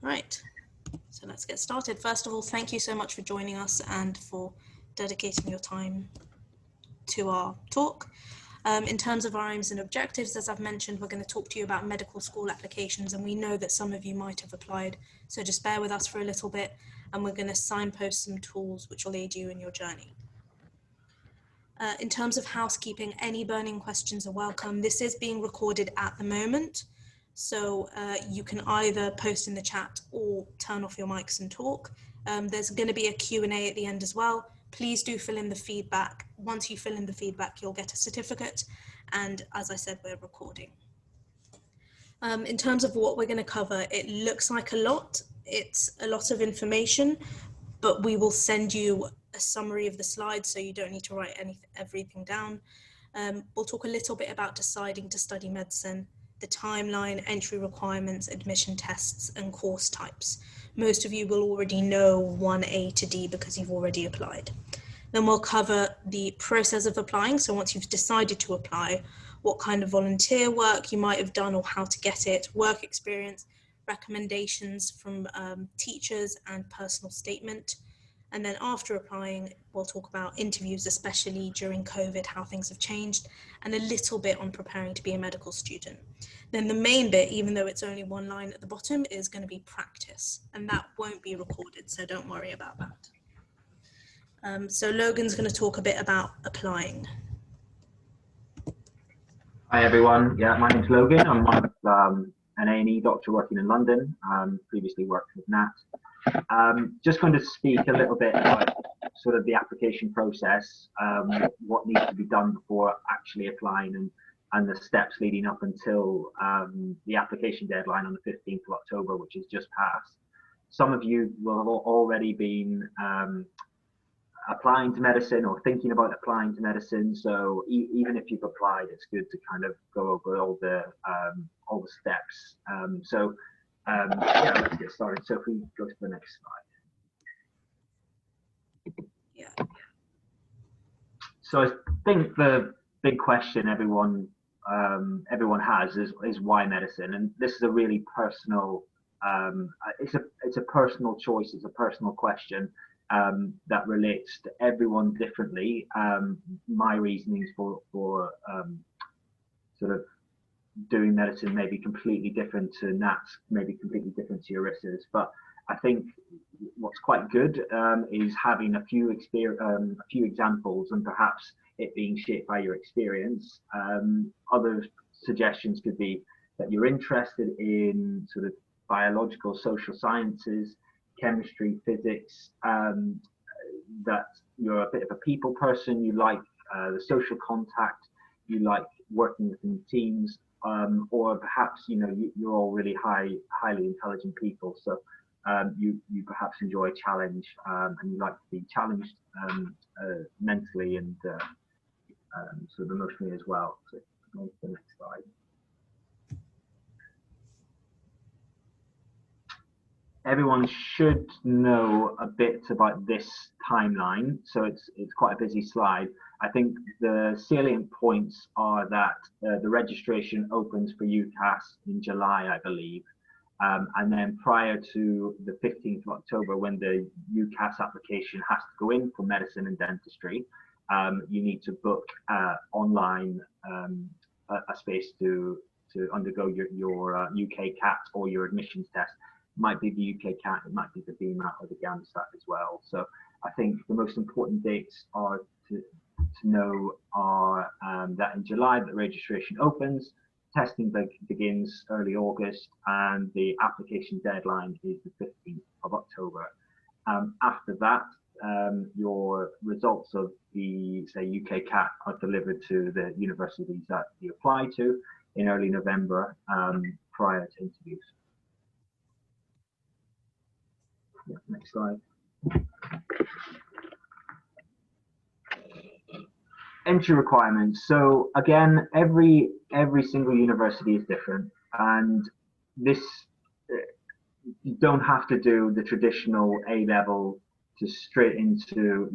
Right, so let's get started. First of all, thank you so much for joining us and for dedicating your time to our talk. In terms of our aims and objectives, as I've mentioned, we're going to talk to you about medical school applications, and we know that some of you might have applied, so just bear with us for a little bit, and we're going to signpost some tools which will aid you in your journey. In terms of housekeeping, any burning questions are welcome. This is being recorded at the moment, so you can either post in the chat or turn off your mics and talk. There's going to be a Q&A at the end as well. Please do fill in the feedback. Once you fill in the feedback, you'll get a certificate. And as I said, we're recording. In terms of what we're going to cover, it looks like a lot. It's a lot of information, but we will send you a summary of the slides, so you don't need to write everything down. We'll talk a little bit about deciding to study medicine, the timeline, entry requirements, admission tests, and course types. Most of you will already know 1A to D because you've already applied. Then we'll cover the process of applying. So once you've decided to apply, what kind of volunteer work you might have done or how to get it, work experience, recommendations from teachers, and personal statement. And then after applying, we'll talk about interviews, especially during COVID, how things have changed, and a little bit on preparing to be a medical student. Then the main bit, even though it's only one line at the bottom, is going to be practice, and that won't be recorded, so don't worry about that. So Logan's going to talk a bit about applying. Hi everyone, yeah, my name's Logan. I'm one of an A&E doctor working in London, previously worked with NAT. Just going to speak a little bit about sort of the application process, what needs to be done before actually applying, and the steps leading up until the application deadline on the 15th of October, which is just passed. Some of you will have already been applying to medicine or thinking about applying to medicine, so even if you've applied, it's good to kind of go over all the steps. Yeah, let's get started. So if we go to the next slide. Yeah. So I think the big question everyone has is why medicine, and this is a really personal. It's a personal choice. It's a personal question that relates to everyone differently. My reasonings for sort of doing medicine may be completely different to Nat's, maybe completely different to Yarissa's, but I think what's quite good is having a few examples, and perhaps it being shaped by your experience. Other suggestions could be that you're interested in sort of biological, social sciences, chemistry, physics, that you're a bit of a people person, you like the social contact, you like working within teams, or perhaps you're all really highly intelligent people, so you perhaps enjoy a challenge, and you like to be challenged mentally and sort of emotionally as well. So go on to the next slide. Everyone should know a bit about this timeline, so it's quite a busy slide. I think the salient points are that the registration opens for UKCAT in July, I believe, and then prior to the 15th of October, when the UKCAT application has to go in for medicine and dentistry, you need to book online a space to undergo your UKCAT or your admissions test. Might be the UKCAT, it might be the BMAT or the GAMSAT as well. So I think the most important dates are to know are that in July the registration opens, testing begins early August, and the application deadline is the 15th of October. After that, your results of the, say, UKCAT are delivered to the universities that you apply to in early November, prior to interviews. Yeah, next slide. Entry requirements. So again, every single university is different, and this you don't have to do the traditional A level to straight into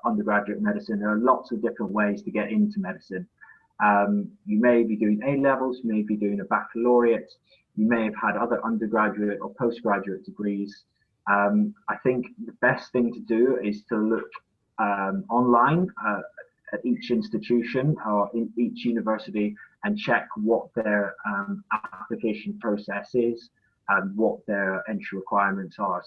undergraduate medicine. There are lots of different ways to get into medicine. You may be doing A levels, you may be doing a baccalaureate, You may have had other undergraduate or postgraduate degrees. I think the best thing to do is to look online at each institution or in each university and check what their application process is and what their entry requirements are.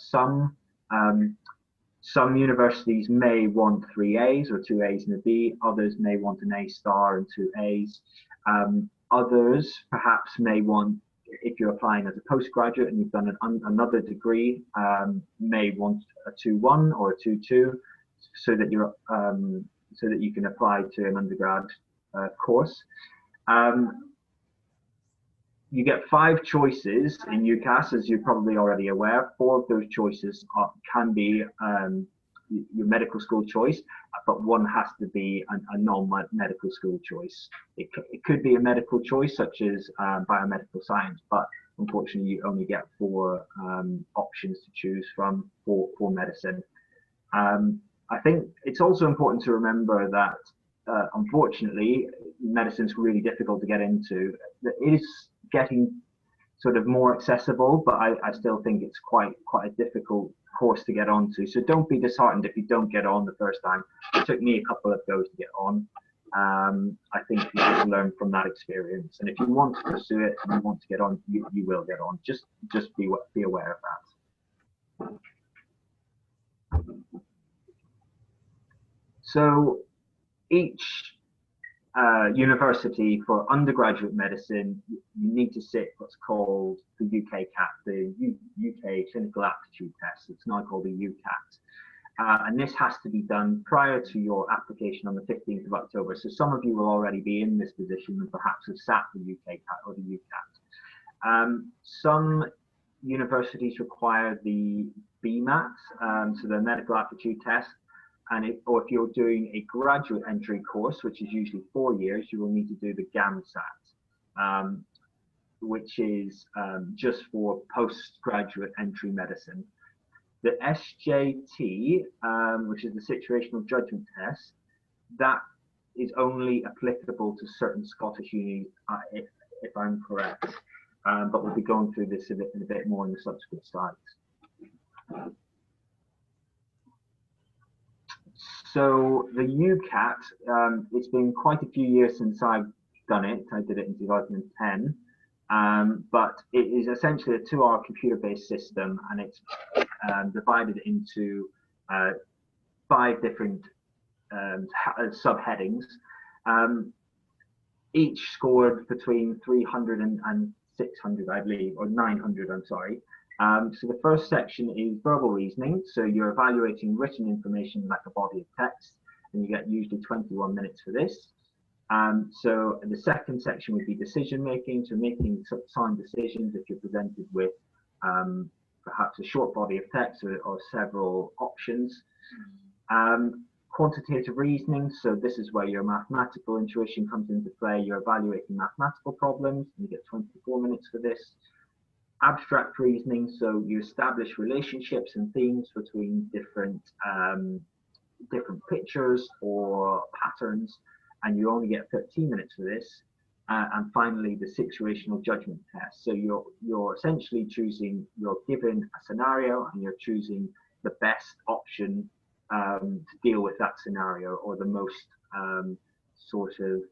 Some universities may want 3 A's or 2 A's and a B. Others may want an A star and 2 A's. Others perhaps may want, if you're applying as a postgraduate and you've done another degree, may want a 2-1 or a 2-2, so that you can apply to an undergrad course. You get 5 choices in UCAS, as you're probably already aware. 4 of those choices can be your medical school choice, but 1 has to be a non-medical school choice. It could be a medical choice, such as biomedical science, but unfortunately you only get 4 options to choose from for medicine. I think it's also important to remember that unfortunately medicine's really difficult to get into. It is getting sort of more accessible, but I still think it's quite a difficult course to get onto. So don't be disheartened if you don't get on the first time. It took me a couple of goes to get on. I think you should learn from that experience, and if you want to pursue it and you want to get on, you will get on. Just be aware of that. So each university for undergraduate medicine, you need to sit what's called the UKCAT, the UK Clinical Aptitude Test. It's now called the UCAT. And this has to be done prior to your application on the 15th of October. So some of you will already be in this position and perhaps have sat the UKCAT or the UCAT. Some universities require the BMAT, so the Medical Aptitude Test. Or if you're doing a graduate entry course, which is usually 4 years, you will need to do the GAMSAT, which is just for postgraduate entry medicine. The SJT, which is the situational judgment test, that is only applicable to certain Scottish unis, if I'm correct. But we'll be going through this in a bit more in the subsequent slides. So the UCAT, it's been quite a few years since I've done it. I did it in 2010, but it is essentially a 2-hour computer-based system, and it's divided into 5 different subheadings, each scored between 300 and 600, I believe, or 900, I'm sorry. So the first section is verbal reasoning. So you're evaluating written information like a body of text, and you get usually 21 minutes for this. So the second section would be decision making, so making sound decisions if you're presented with perhaps a short body of text or several options. Quantitative reasoning, so this is where your mathematical intuition comes into play. You're evaluating mathematical problems, and you get 24 minutes for this. Abstract reasoning, so you establish relationships and themes between different pictures or patterns, and you only get 13 minutes for this. And finally, the situational judgment test. So you're essentially choosing, you're given a scenario and you're choosing the best option to deal with that scenario, or the most sort of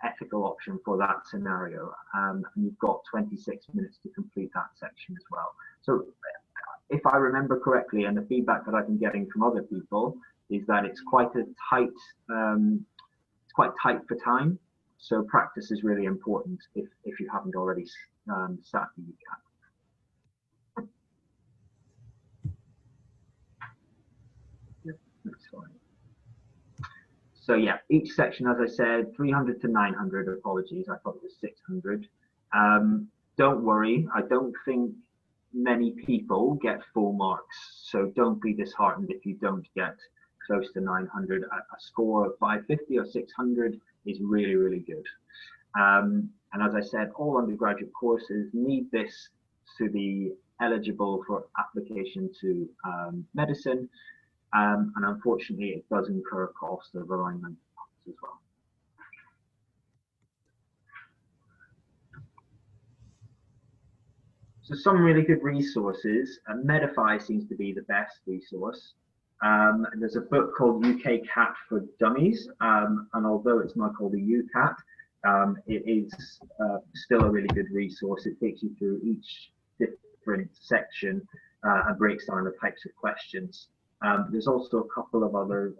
ethical option for that scenario. And you've got 26 minutes to complete that section as well. So if I remember correctly, and the feedback that I've been getting from other people is that it's quite a tight, it's quite tight for time. So practice is really important if you haven't already sat the UCAT. Yep, that's fine. So yeah, each section, as I said, 300 to 900, apologies, I thought it was 600. Don't worry, I don't think many people get full marks, so don't be disheartened if you don't get close to 900. A score of 550 or 600 is really, really good. And as I said, all undergraduate courses need this to be eligible for application to medicine. And unfortunately, it does incur a cost of around £90 as well. So some really good resources. Medify seems to be the best resource. There's a book called UKCAT for Dummies, and although it's not called a UCAT, it is still a really good resource. It takes you through each different section and breaks down the types of questions. There's also a couple of other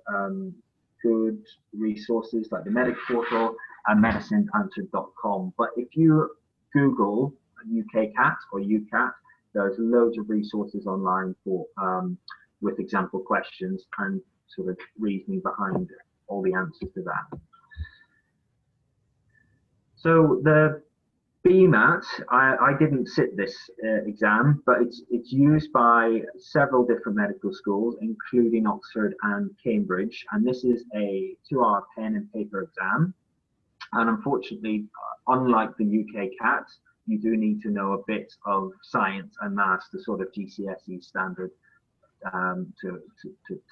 good resources like the Medic Portal and medicineanswered.com. But if you Google UKCAT or UCAT, there's loads of resources online for with example questions and sort of reasoning behind all the answers to that. So the BMAT, I didn't sit this exam, but it's used by several different medical schools, including Oxford and Cambridge, and this is a 2-hour pen and paper exam. And unfortunately, unlike the UKCAT, you do need to know a bit of science and maths, the sort of GCSE standard, to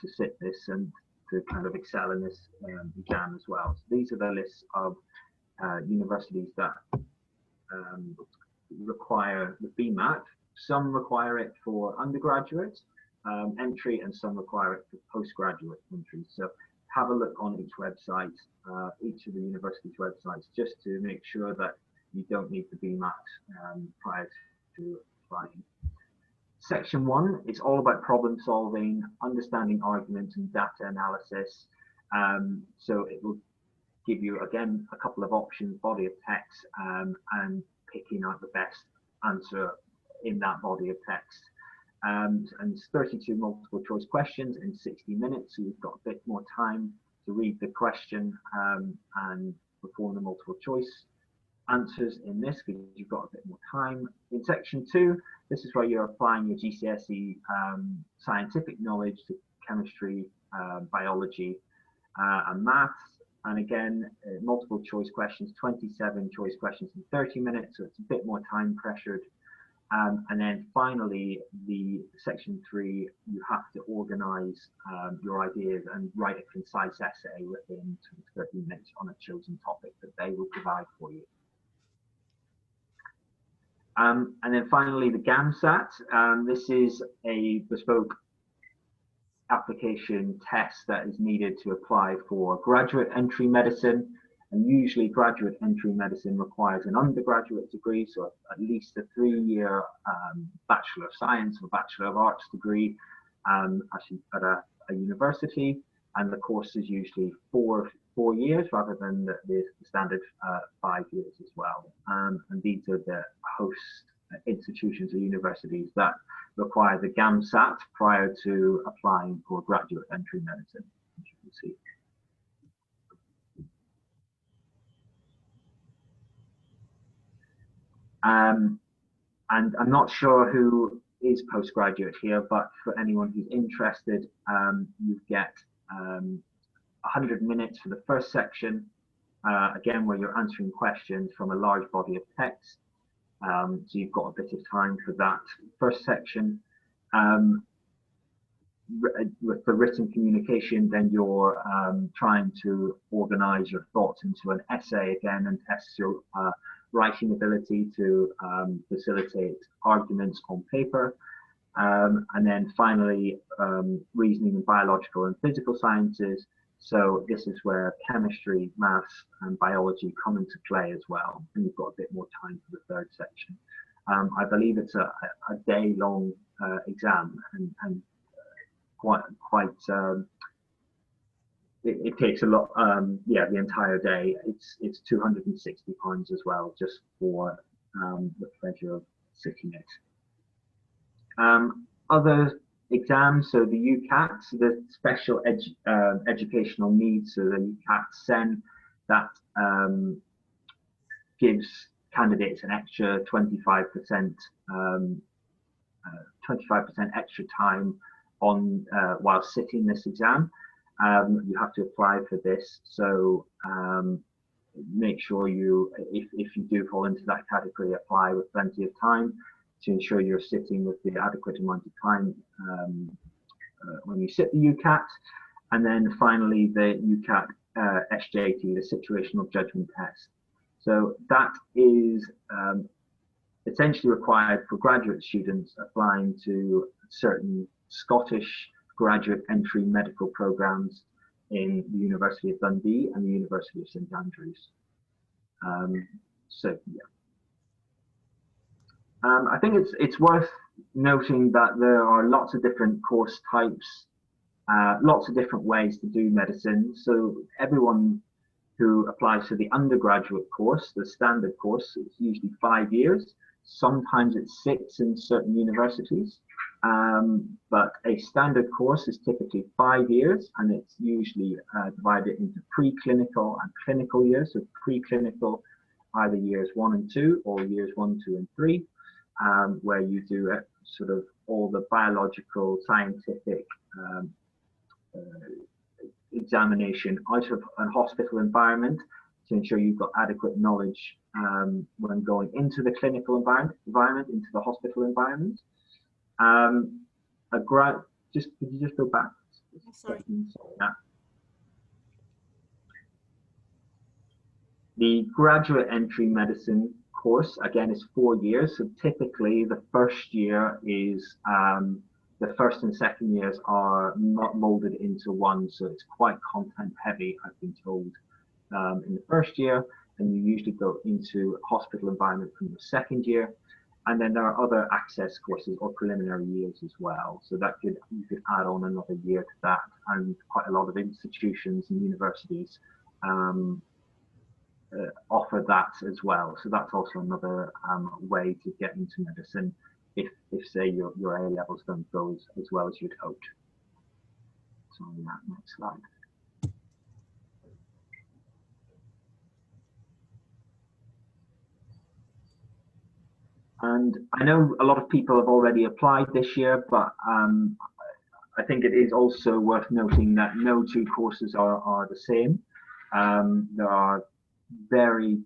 sit this and to kind of excel in this exam as well. So these are the lists of universities that require the BMAT. Some require it for undergraduate entry, and some require it for postgraduate entry. So have a look on each website, each of the university's websites, just to make sure that you don't need the BMAT prior to applying. Section 1 is all about problem solving, understanding arguments and data analysis. So it will give you, again, a couple of options, body of text, and picking out the best answer in that body of text. And it's 32 multiple choice questions in 60 minutes, so you've got a bit more time to read the question and perform the multiple choice answers in this, because you've got a bit more time. In section 2, this is where you're applying your GCSE scientific knowledge to chemistry, biology, and maths. And again, multiple choice questions, 27 choice questions in 30 minutes, so it's a bit more time pressured. And then finally, the section 3, you have to organize your ideas and write a concise essay within 30 minutes on a chosen topic that they will provide for you. And then finally, the GAMSAT. This is a bespoke application test that is needed to apply for graduate entry medicine. And usually graduate entry medicine requires an undergraduate degree, so at least a 3-year Bachelor of Science or Bachelor of Arts degree actually at a university. And the course is usually four years rather than the standard 5 years as well. And these are the host institutions or universities that require the GAMSAT prior to applying for graduate entry medicine, as you can see. And I'm not sure who is postgraduate here, but for anyone who's interested, you get 100 minutes for the first section, again, where you're answering questions from a large body of text. So you've got a bit of time for that first section. With the written communication, then you're trying to organize your thoughts into an essay again and test your writing ability to facilitate arguments on paper. And then finally, reasoning in biological and physical sciences. So this is where chemistry, maths, and biology come into play as well. And you've got a bit more time for the third section. I believe it's a day-long exam, and it takes a lot. Yeah, the entire day. It's £260 as well, just for the pleasure of sitting it. Other exams, so the UKCAT, the special educational needs, so the UKCAT SEN, that gives candidates an extra 25% extra time on while sitting this exam. You have to apply for this, so make sure if you do fall into that category, apply with plenty of time to ensure you're sitting with the adequate amount of time when you sit the UKCAT. And then finally, the UKCAT SJT, the situational judgment test. So that is essentially required for graduate students applying to certain Scottish graduate entry medical programs in the University of Dundee and the University of St Andrews. So yeah. I think it's worth noting that there are lots of different course types, lots of different ways to do medicine. So everyone who applies to the undergraduate course, the standard course, it's usually 5 years. Sometimes it's 6 in certain universities, but a standard course is typically 5 years, and it's usually divided into preclinical and clinical years. So preclinical, either years 1 and 2 or years 1, 2, and 3. Where you do sort of all the biological, scientific examination out of a hospital environment to ensure you've got adequate knowledge when going into the clinical environment, into the hospital environment. Could you just go back? Sorry. Yeah. The graduate entry medicine course, again, is 4 years. So typically the first year is, the first and second years are not molded into one. So it's quite content heavy, I've been told, in the first year. And you usually go into a hospital environment from the second year. And then there are other access courses or preliminary years as well. So that you could add on another year to that. And quite a lot of institutions and universities offer that as well. So that's also another way to get into medicine if say your A levels don't go as well as you'd hoped. So on that next slide. And I know a lot of people have already applied this year, but I think it is also worth noting that no 2 courses are the same. There are very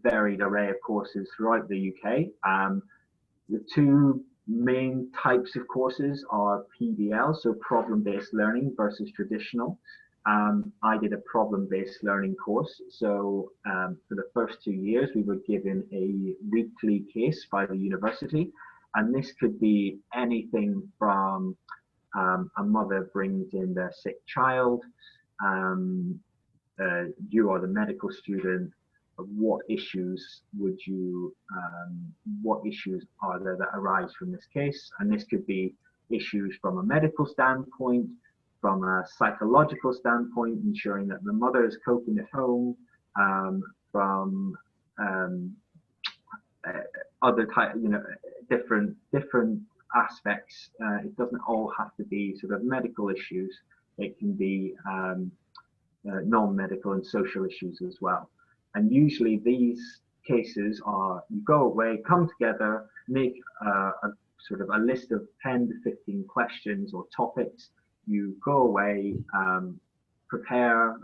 varied array of courses throughout the UK. The 2 main types of courses are PBL, so problem-based learning, versus traditional. I did a problem-based learning course. So for the first 2 years, we were given a weekly case by the university. And this could be anything from a mother brings in their sick child, you are the medical student, what issues are there that arise from this case? And this could be issues from a medical standpoint, from a psychological standpoint, ensuring that the mother is coping at home, from other type, different aspects. It doesn't all have to be sort of medical issues. It can be non-medical and social issues as well. And usually these cases are, you go away, come together, make a sort of a list of 10 to 15 questions or topics. You go away, prepare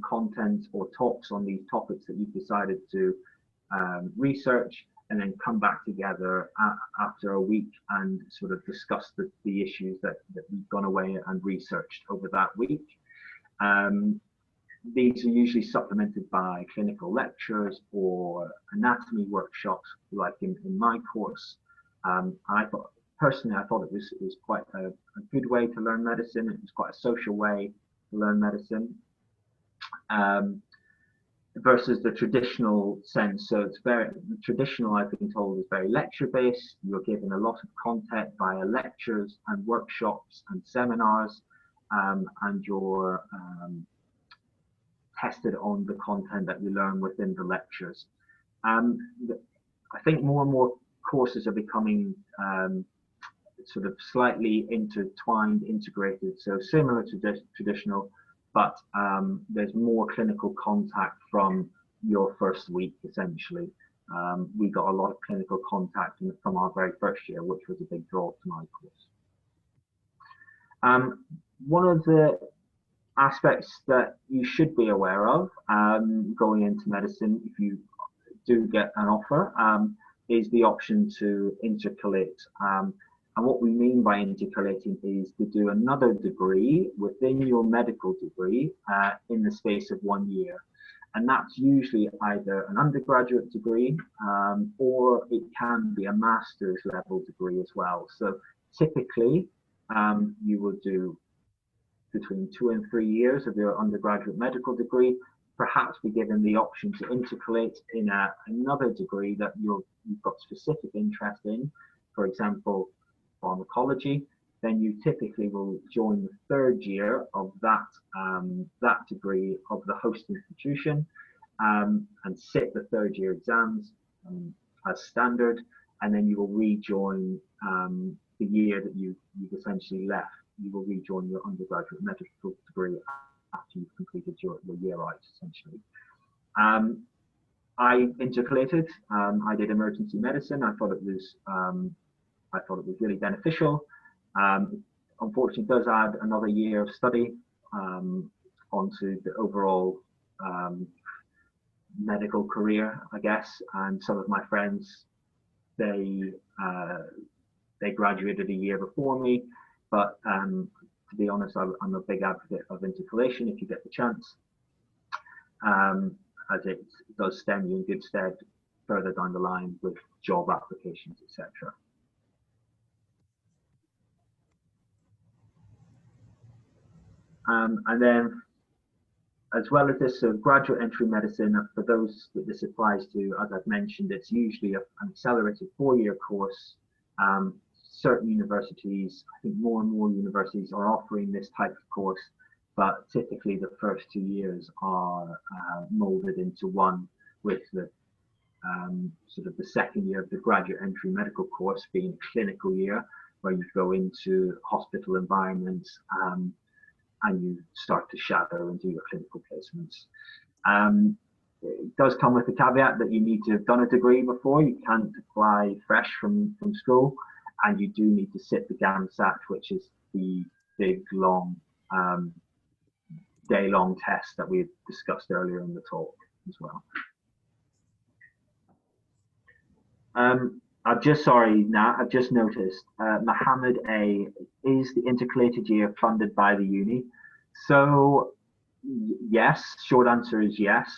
content or talks on these topics that you've decided to research, and then come back together after a week and sort of discuss the issues that you've gone away and researched over that week. These are usually supplemented by clinical lectures or anatomy workshops, like in my course. I thought it was quite a good way to learn medicine. It was quite a social way to learn medicine, versus the traditional sense. So it's very traditional, I've been told, is very lecture based. You're given a lot of content via lectures and workshops and seminars, and you're tested on the content that you learn within the lectures. I think more and more courses are becoming sort of slightly intertwined, integrated, so similar to traditional, but there's more clinical contact from your first week, essentially. We got a lot of clinical contact from our very first year, which was a big draw to my course. One of the aspects that you should be aware of going into medicine, if you do get an offer, is the option to intercalate. And what we mean by intercalating is to do another degree within your medical degree in the space of 1 year. And that's usually either an undergraduate degree or it can be a master's level degree as well. So typically you will do between 2 and 3 years of your undergraduate medical degree, perhaps be given the option to intercalate in another degree that you've got specific interest in, for example, pharmacology. Then you typically will join the 3rd year of that degree of the host institution and sit the 3rd year exams as standard, and then you will rejoin the year that you've essentially left. You will rejoin your undergraduate medical degree after you've completed your year out, essentially. I intercalated. I did emergency medicine. I thought it was really beneficial. Unfortunately, it does add another year of study onto the overall medical career, I guess. And some of my friends, they graduated a year before me, but to be honest, I'm a big advocate of intercalation if you get the chance, as it does stand you in good stead further down the line with job applications, etc. And then, as well as this, graduate entry medicine, for those that this applies to, as I've mentioned, it's usually an accelerated 4-year course. Certain universities, I think more and more universities are offering this type of course, but typically the first 2 years are molded into one, with the sort of the 2nd year of the graduate entry medical course being a clinical year, where you go into hospital environments and you start to shadow and do your clinical placements. It does come with the caveat that you need to have done a degree before. You can't apply fresh from school, and you do need to sit the GAMSAT, which is the big, long, day-long test that we discussed earlier in the talk as well. I've just noticed Mohammed A, is the intercalated year funded by the uni? So yes, short answer is yes.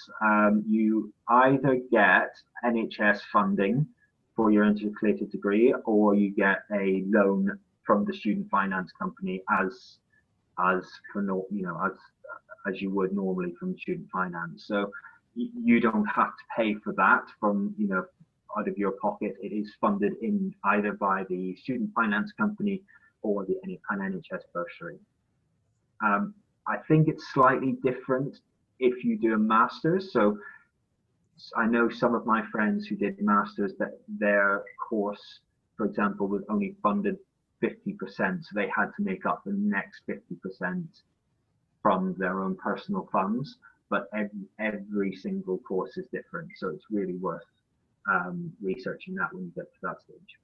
You either get NHS funding for your intercalated degree, or you get a loan from the student finance company as you would normally from student finance. So you don't have to pay for that from out of your pocket. It is funded in either by the student finance company or an NHS bursary. I think it's slightly different if you do a master's. So I know some of my friends who did masters that their course, for example, was only funded 50%, so they had to make up the next 50% from their own personal funds. But every single course is different, so it's really worth researching that when you get to that stage.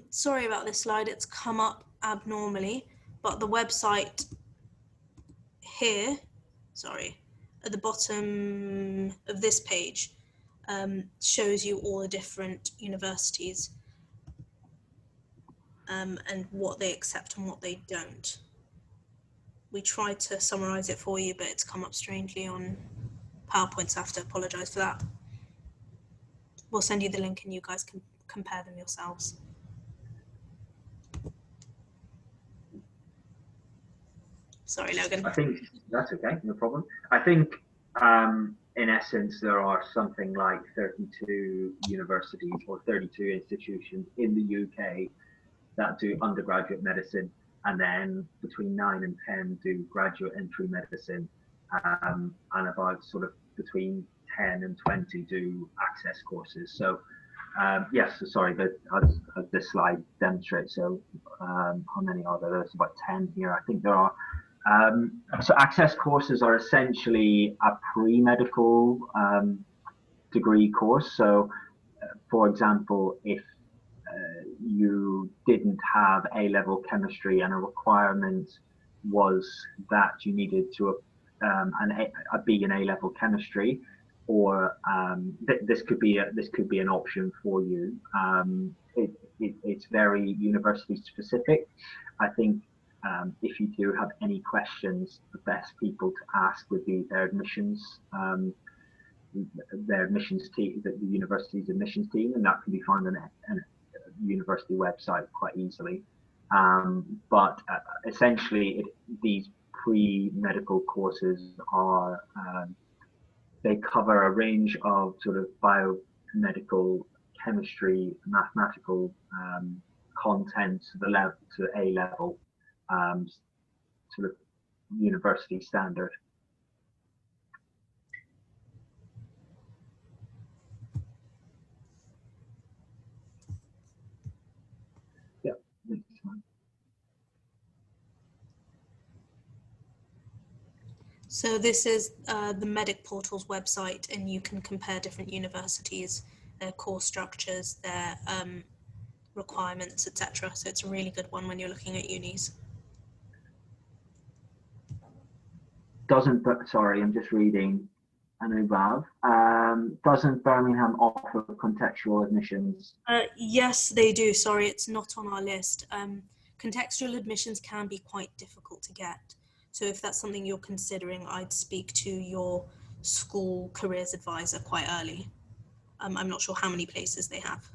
Sorry about this slide, it's come up abnormally, but the website here, at the bottom of this page, shows you all the different universities and what they accept and what they don't. We tried to summarize it for you, but it's come up strangely on PowerPoint, so I have to apologize for that. We'll send you the link and you guys can compare them yourselves. Sorry, Logan. I think that's okay, no problem. I think in essence there are something like 32 universities or 32 institutions in the UK that do undergraduate medicine, and then between 9 and 10 do graduate entry medicine, and about sort of between 10 and 20 do access courses. So yes, sorry, but as this slide demonstrates, so how many are there? There's about 10 here. I think there are. So access courses are essentially a pre-medical degree course. So for example, if you didn't have A-level chemistry and a requirement was that you needed to be an A-level chemistry, or this could be an option for you. It's very university specific. I think if you do have any questions, the best people to ask would be their admissions team, the university's admissions team, and that can be found on a university website quite easily. But essentially, these pre-medical courses are they cover a range of sort of biomedical, chemistry, mathematical content to the level to A level, sort of university standard. Yeah. So this is the Medic Portal's website, and you can compare different universities, their course structures, their requirements, etc. So it's a really good one when you're looking at unis. Sorry, I'm just reading above. Doesn't Birmingham offer contextual admissions? Yes, they do. Sorry, it's not on our list. Contextual admissions can be quite difficult to get. So if that's something you're considering, I'd speak to your school careers advisor quite early. I'm not sure how many places they have.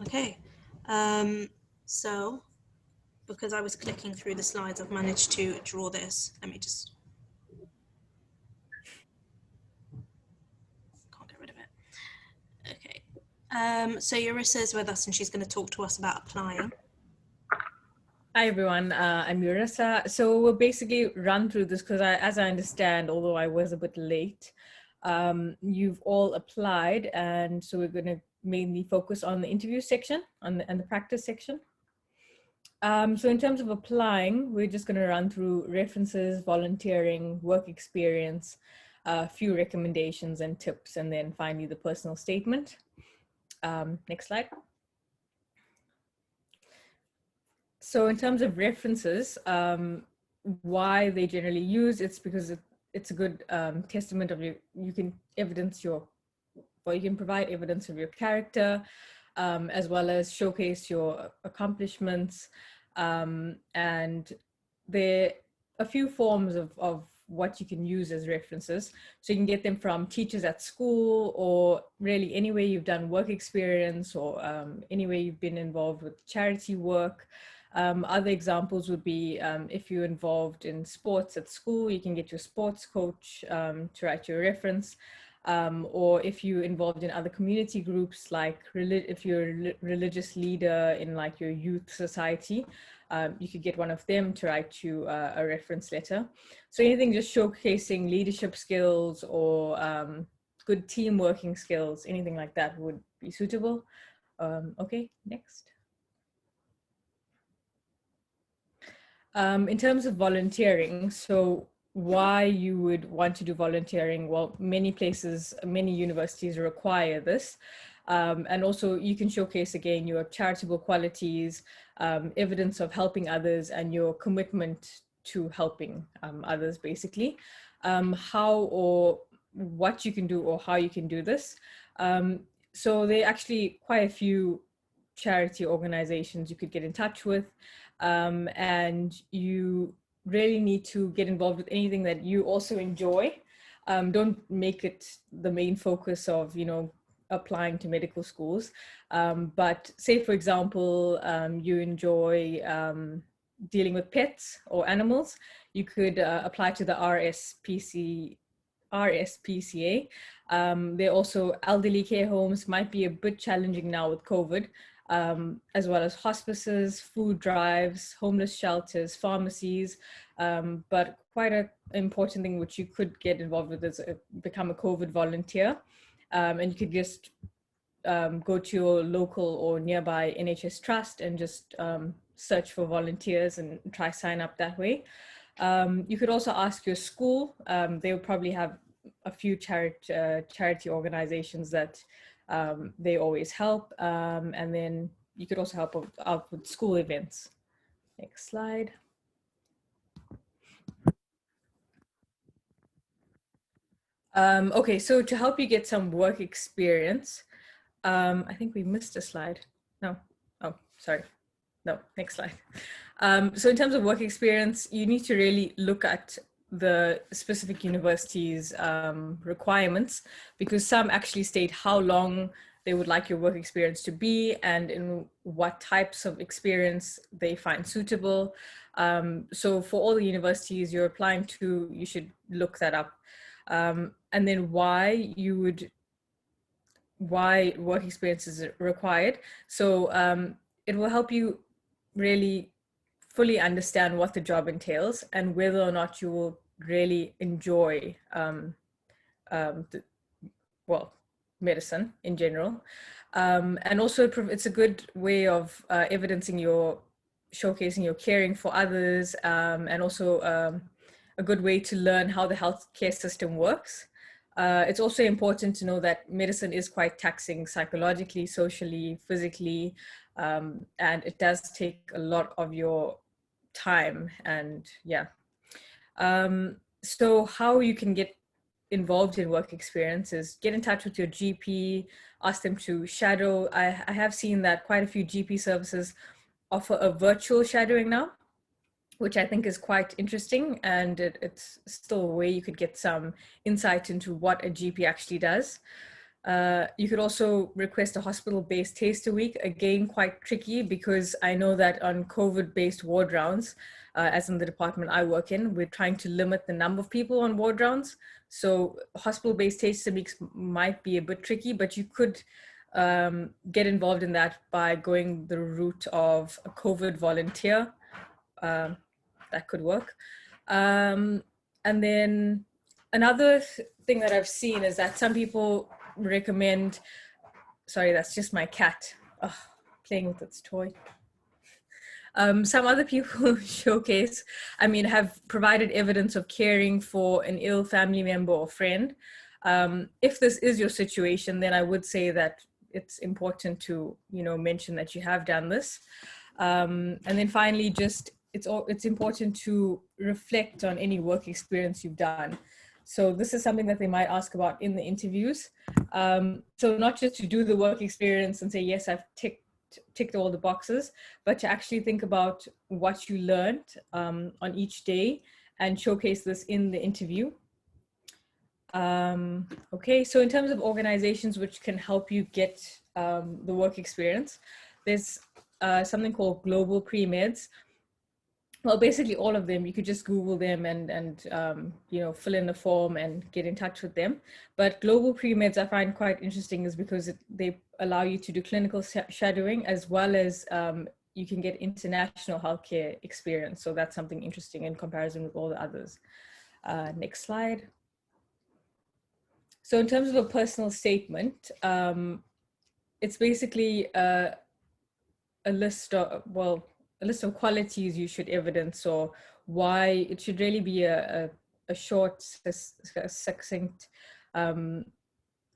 Okay, so because I was clicking through the slides, I've managed to draw this. Let me just, can't get rid of it. Okay, so Eurissa is with us and she's going to talk to us about applying. Hi everyone, I'm Eurissa. So we'll basically run through this because as I understand, although I was a bit late, you've all applied, and so we're going to mainly focus on the interview section and the practice section. So in terms of applying, we're just going to run through references, volunteering, work experience, a few recommendations and tips, and then finally the personal statement. Next slide. So in terms of references, why they generally use, it's because it's a good testament of you can provide evidence of your character, as well as showcase your accomplishments. And there are a few forms of what you can use as references. So you can get them from teachers at school, or really any way you've done work experience, or any way you've been involved with charity work. Other examples would be if you're involved in sports at school, you can get your sports coach to write your reference. Or if you're involved in other community groups, like if you're a religious leader in like your youth society, you could get one of them to write you a reference letter. So anything just showcasing leadership skills or good team working skills, anything like that would be suitable. Okay, next. In terms of volunteering, so why you would want to do volunteering? Well, many places, many universities require this. And also you can showcase again your charitable qualities, evidence of helping others, and your commitment to helping others, basically. How or what you can do or how you can do this. So there are actually quite a few charity organizations you could get in touch with. And you really need to get involved with anything that you also enjoy. Don't make it the main focus of, applying to medical schools. But say, for example, you enjoy dealing with pets or animals, you could apply to the RSPCA. There are also elderly care homes, might be a bit challenging now with COVID. As well as hospices, food drives, homeless shelters, pharmacies, but quite an important thing which you could get involved with is become a COVID volunteer. And you could just go to your local or nearby NHS trust and just search for volunteers and try sign up that way. You could also ask your school. They will probably have a few charity organizations that they always help, and then you could also help out with school events. Next slide. Okay, so to help you get some work experience, I think we missed a slide. No, oh, sorry. No, next slide. So in terms of work experience, you need to really look at the specific university's requirements, because some actually state how long they would like your work experience to be and in what types of experience they find suitable. So for all the universities you're applying to, you should look that up. And then why work experience is required. So it will help you really fully understand what the job entails and whether or not you will really enjoy medicine in general. And also it's a good way of showcasing your caring for others, and also a good way to learn how the healthcare system works. It's also important to know that medicine is quite taxing psychologically, socially, physically, and it does take a lot of your time. And yeah. So how you can get involved in work experiences, get in touch with your GP, ask them to shadow. I have seen that quite a few GP services offer a virtual shadowing now, which I think is quite interesting, and it's still a way you could get some insight into what a GP actually does. You could also request a hospital-based taster week, again, quite tricky, because I know that on COVID-based ward rounds, as in the department I work in, we're trying to limit the number of people on ward rounds. So hospital-based taster weeks might be a bit tricky, but you could get involved in that by going the route of a COVID volunteer. That could work. And then another thing that I've seen is that some people recommend, sorry, that's just my cat playing with its toy. Some other people have provided evidence of caring for an ill family member or friend. If this is your situation, then I would say that it's important to, mention that you have done this. And then finally, it's important to reflect on any work experience you've done. So this is something that they might ask about in the interviews. So not just to do the work experience and say, yes, I've ticked all the boxes, but to actually think about what you learned on each day and showcase this in the interview. Okay, so in terms of organizations which can help you get the work experience, there's something called Global Pre-Meds. Well, basically all of them, you could just Google them and fill in the form and get in touch with them. But Global Pre-Meds I find quite interesting is because they allow you to do clinical shadowing, as well as you can get international healthcare experience. So that's something interesting in comparison with all the others. Next slide. So in terms of a personal statement, it's basically a list of qualities you should evidence, or why it should really be a short, succinct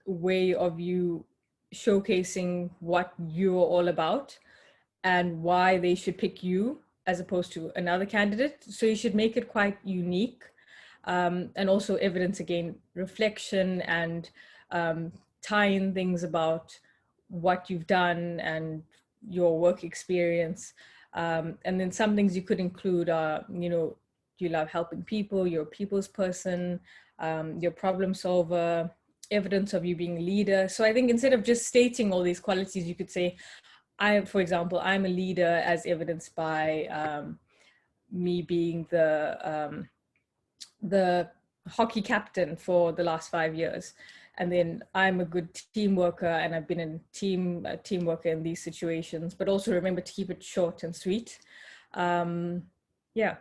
way of you showcasing what you're all about and why they should pick you as opposed to another candidate. So you should make it quite unique, and also evidence, again, reflection and tying things about what you've done and your work experience. And then some things you could include are, you love helping people, you're a people's person, you're a problem solver, evidence of you being a leader. So I think instead of just stating all these qualities, you could say, for example, I'm a leader as evidenced by me being the hockey captain for the last 5 years. And then I'm a good team worker, and I've been a team worker in these situations, but also remember to keep it short and sweet. Yeah.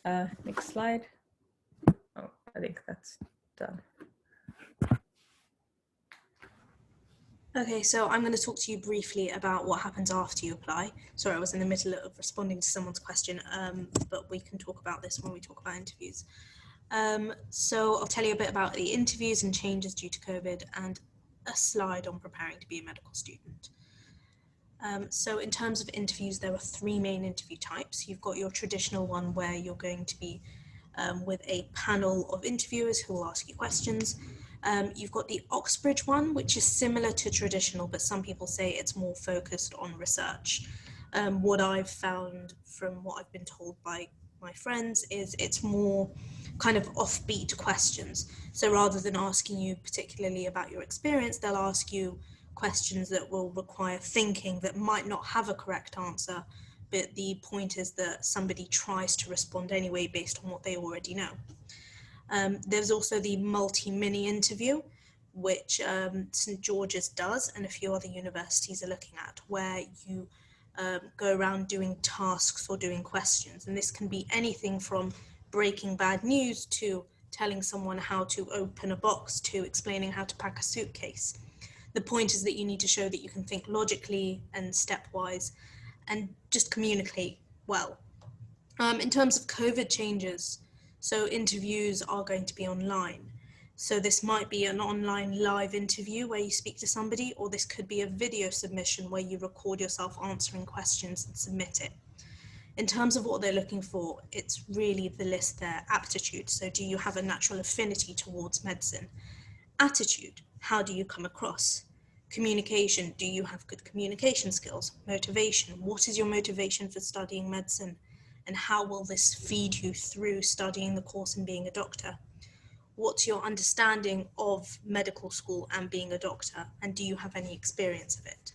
Next slide. Oh, I think that's done. Okay, so I'm going to talk to you briefly about what happens after you apply. Sorry, I was in the middle of responding to someone's question, but we can talk about this when we talk about interviews. So I'll tell you a bit about the interviews and changes due to COVID, and a slide on preparing to be a medical student. So in terms of interviews, there are 3 main interview types. You've got your traditional one where you're going to be with a panel of interviewers who will ask you questions. You've got the Oxbridge one, which is similar to traditional, but some people say it's more focused on research. What I've found from what I've been told by my friends is it's more kind of offbeat questions. So rather than asking you particularly about your experience, they'll ask you questions that will require thinking that might not have a correct answer, but the point is that somebody tries to respond anyway based on what they already know. There's also the multi-mini interview, which St. George's does and a few other universities are looking at, where you go around doing tasks or doing questions. And this can be anything from breaking bad news to telling someone how to open a box to explaining how to pack a suitcase. The point is that you need to show that you can think logically and stepwise and just communicate well. In terms of COVID changes, so interviews are going to be online. So this might be an online live interview where you speak to somebody, or this could be a video submission where you record yourself answering questions and submit it. In terms of what they're looking for, it's really the list there. Aptitude, so do you have a natural affinity towards medicine? Attitude, how do you come across? Communication, do you have good communication skills? Motivation, what is your motivation for studying medicine? And how will this feed you through studying the course and being a doctor? What's your understanding of medical school and being a doctor? And do you have any experience of it?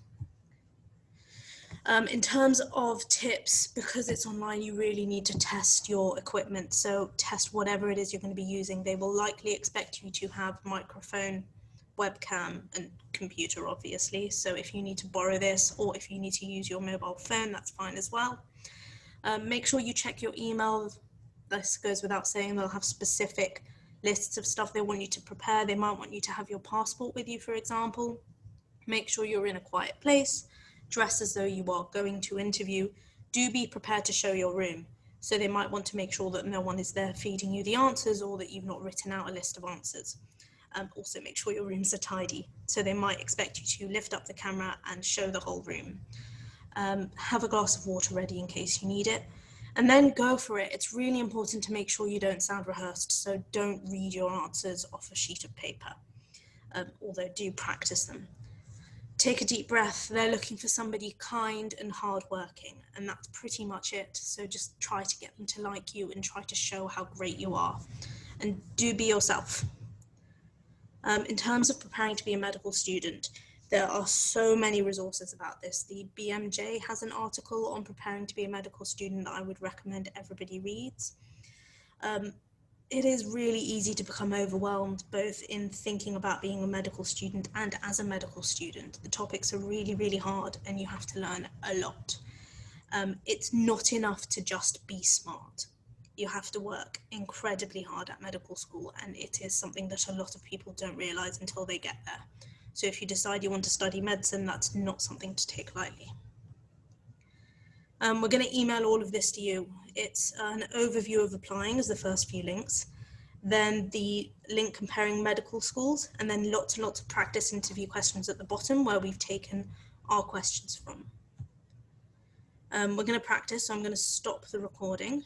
In terms of tips, because it's online, you really need to test your equipment. So test whatever it is you're going to be using. They will likely expect you to have microphone, webcam, and computer, obviously. So if you need to borrow this, or if you need to use your mobile phone, that's fine as well. Make sure you check your email. This goes without saying. They'll have specific lists of stuff they want you to prepare. They might want you to have your passport with you, for example. Make sure you're in a quiet place. Dress as though you are going to interview. Do be prepared to show your room. So they might want to make sure that no one is there feeding you the answers, or that you've not written out a list of answers. Also make sure your rooms are tidy. So they might expect you to lift up the camera and show the whole room. Have a glass of water ready in case you need it, and then go for it. It's really important to make sure you don't sound rehearsed, so don't read your answers off a sheet of paper, although do practice them. Take a deep breath. They're looking for somebody kind and hardworking, and that's pretty much it. So just try to get them to like you and try to show how great you are, and do be yourself. In terms of preparing to be a medical student, there are so many resources about this. The BMJ has an article on preparing to be a medical student that I would recommend everybody reads. It is really easy to become overwhelmed, both in thinking about being a medical student and as a medical student. The topics are really, really hard and you have to learn a lot. It's not enough to just be smart. You have to work incredibly hard at medical school, and it is something that a lot of people don't realise until they get there. So if you decide you want to study medicine, that's not something to take lightly. We're going to email all of this to you. It's an overview of applying as the first few links, then the link comparing medical schools, and then lots and lots of practice interview questions at the bottom where we've taken our questions from. We're going to practice, so I'm going to stop the recording.